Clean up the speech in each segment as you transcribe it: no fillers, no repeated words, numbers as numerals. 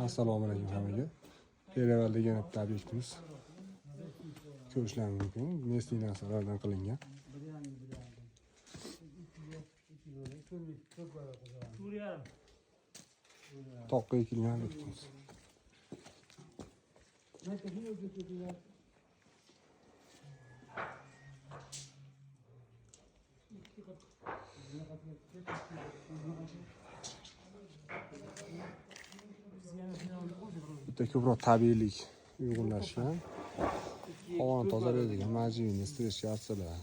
Assalomu alaykum hammaga. Perevalda yana bitta obyektimiz. Ko'rishlaringiz mumkin. Nesli narsalardan qilingan. Toqqa ekilgan obyektimiz. Bitta ko'proq tabiiylik uyg'unlashgan. Havoni tozalaydigan majburiy stress yarsalar.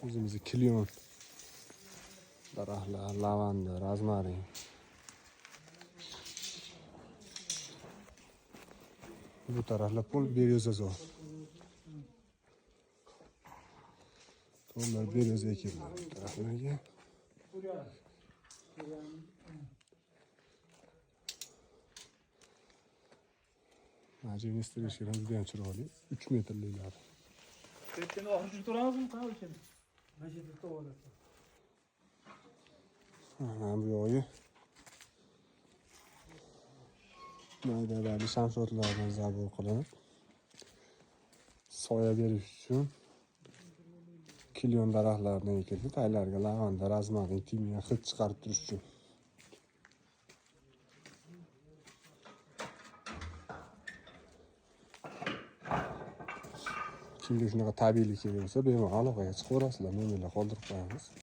O'zimizning kilyon daraxtlar, lavanda, rozmarin. Bu taraflar pol beryo'zazor. To'g'ri beryo'za ekilgan taraflarga. Majburiy stress juda ham chiroyli. 3 metrliklar. Ketgan oxirgi turamizmi qancha? Majida to'g'ri. Mana bu yo'yi. Maydadagi shamshotlardan zabur qilinib, soya berish uchun kilyon daraxtlardan ekildi. Taylarga lavanda, rozmarin, timyon hid chiqarib turish uchun. Kimga shunaqa tabiiylik kerak bo'lsa, bemalol aloqaga chiqaverasizlar. Nomerlar qoldirib qo'yamiz.